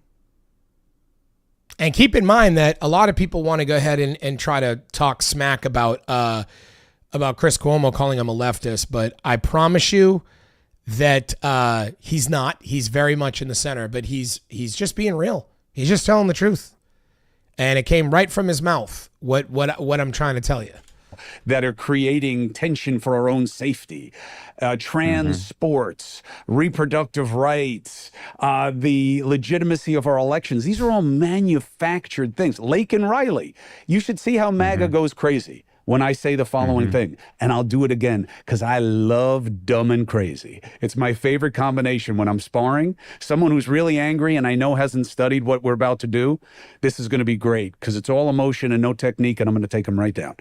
And keep in mind that a lot of people want to go ahead and try to talk smack about Chris Cuomo, calling him a leftist, but I promise you that he's not. He's very much in the center, but he's just being real. He's just telling the truth. And it came right from his mouth, what I'm trying to tell you. That are creating tension for our own safety, trans sports, reproductive rights, the legitimacy of our elections. These are all manufactured things. Lake and Riley, you should see how MAGA goes crazy when I say the following thing, and I'll do it again because I love dumb and crazy. It's my favorite combination when I'm sparring. Someone who's really angry and I know hasn't studied what we're about to do, this is going to be great because it's all emotion and no technique, and I'm going to take them right down.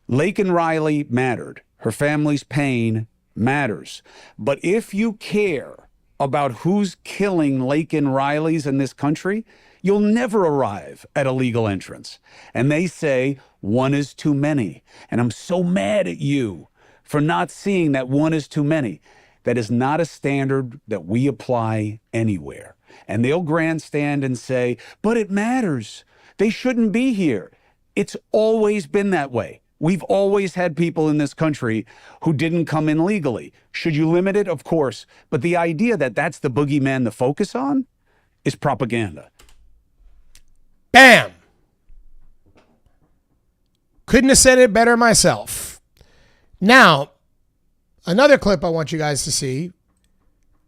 Lake and Riley mattered. Her family's pain matters. But if you care about who's killing Lake and Riley's in this country, you'll never arrive at a legal entrance. And they say one is too many. And I'm so mad at you for not seeing that one is too many. That is not a standard that we apply anywhere. And they'll grandstand and say, but it matters. They shouldn't be here. It's always been that way. We've always had people in this country who didn't come in legally. Should you limit it? Of course. But the idea that that's the boogeyman to focus on is propaganda. Bam! Couldn't have said it better myself. Now, another clip I want you guys to see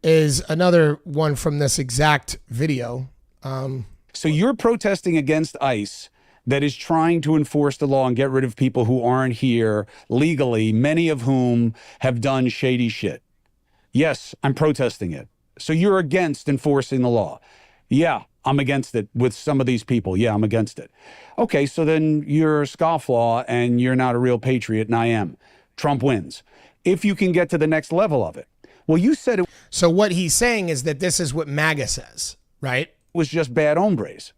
is another one from this exact video. So you're protesting against ICE that is trying to enforce the law and get rid of people who aren't here legally, many of whom have done shady shit. Yes, I'm protesting it. So you're against enforcing the law. Yeah, I'm against it with some of these people. Yeah, I'm against it. Okay, so then you're a scofflaw and you're not a real patriot, and I am. Trump wins. If you can get to the next level of it. Well, you said it. So what he's saying is that this is what MAGA says, right? Was just bad hombres.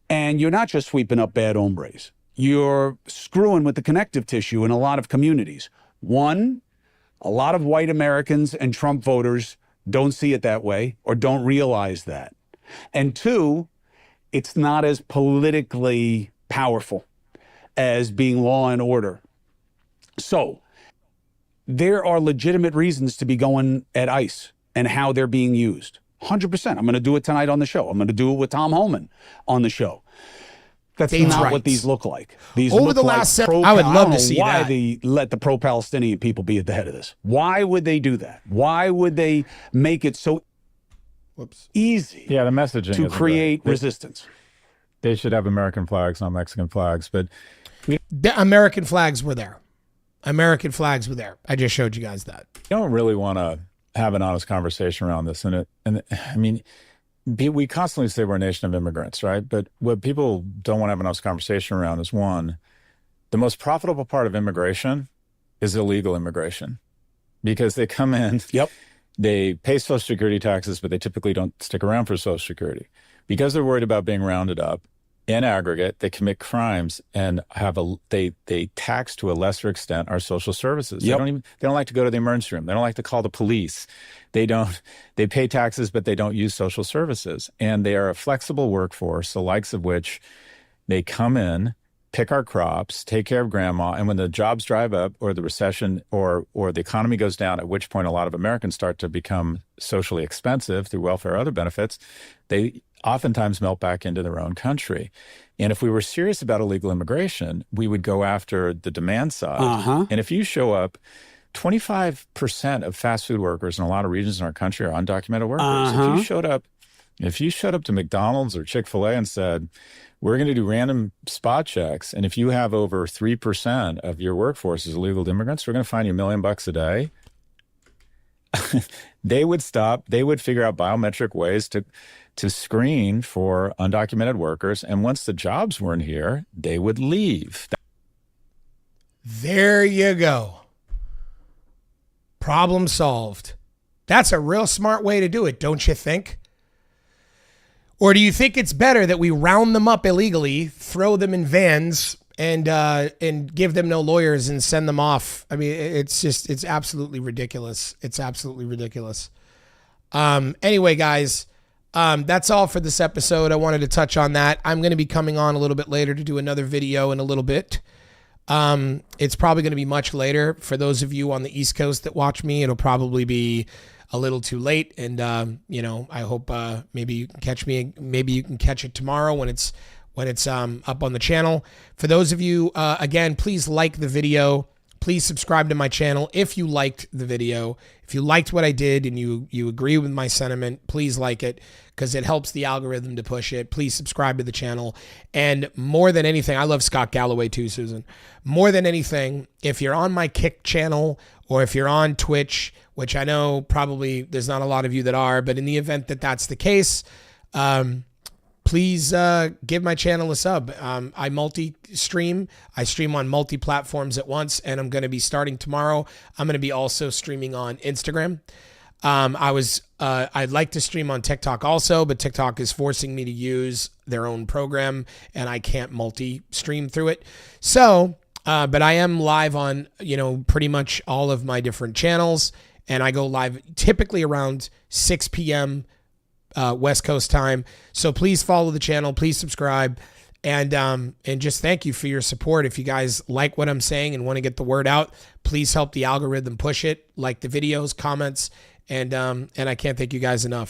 And you're not just sweeping up bad hombres. You're screwing with the connective tissue in a lot of communities. One, a lot of white Americans and Trump voters don't see it that way or don't realize that. And two, it's not as politically powerful as being law and order. So there are legitimate reasons to be going at ICE and how they're being used. 100%. I'm going to do it tonight on the show. I'm going to do it with Tom Homan on the show. That's not what these look like. These over look the like last I would love to see why that. they let the pro-Palestinian people be at the head of this. Why would they do that? Why would they make it so easy the messaging to create resistance? They should have American flags, not Mexican flags. But the American flags were there. American flags were there. I just showed you guys that. you don't really want to have an honest conversation around this. And I mean, we constantly say we're a nation of immigrants, right? But what people don't want to have an honest conversation around is, one, the most profitable part of immigration is illegal immigration, because they come in, they pay Social Security taxes, but they typically don't stick around for Social Security because they're worried about being rounded up. In aggregate, they commit crimes and they tax to a lesser extent our social services. They don't like to go to the emergency room. They don't like to call the police. They pay taxes, but they don't use social services. And they are a flexible workforce, the likes of which they come in, pick our crops, take care of grandma, and when the jobs drive up or the recession or the economy goes down, at which point a lot of Americans start to become socially expensive through welfare or other benefits, they oftentimes melt back into their own country. And if we were serious about illegal immigration, we would go after the demand side. And if you show up, 25% of fast food workers in a lot of regions in our country are undocumented workers. If you showed up to McDonald's or Chick-fil-A and said, we're going to do random spot checks, and if you have over 3% of your workforce is illegal immigrants, we're going to fine you $1 million a day. They would stop. They would figure out biometric ways to screen for undocumented workers. And once the jobs weren't here, they would leave. There you go. Problem solved. That's a real smart way to do it, don't you think? Or do you think it's better that we round them up illegally, throw them in vans, and give them no lawyers and send them off? I mean, it's absolutely ridiculous. It's absolutely ridiculous. Anyway, guys, that's all for this episode. I wanted to touch on that. I'm going to be coming on a little bit later to do another video in a little bit. It's probably going to be much later. For those of you on the East Coast that watch me, it'll probably be a little too late. And, I hope maybe you can catch me. Maybe you can catch it tomorrow when it's up on the channel. For those of you, again, please like the video. Please subscribe to my channel if you liked the video. If you liked what I did and you agree with my sentiment, please like it, because it helps the algorithm to push it. Please subscribe to the channel. And more than anything, I love Scott Galloway too, Susan. More than anything, if you're on my Kick channel or if you're on Twitch, which I know probably there's not a lot of you that are, but in the event that that's the case, please give my channel a sub. I multi-stream. I stream on multi-platforms at once, and I'm going to be starting tomorrow. I'm going to be also streaming on Instagram. I'd like to stream on TikTok also, but TikTok is forcing me to use their own program, and I can't multi-stream through it. So, but I am live on, pretty much all of my different channels, and I go live typically around 6 p.m. West Coast time. So please follow the channel, please subscribe, and just thank you for your support. If you guys like what I'm saying and want to get the word out, please help the algorithm push it, like the videos, comments, and I can't thank you guys enough.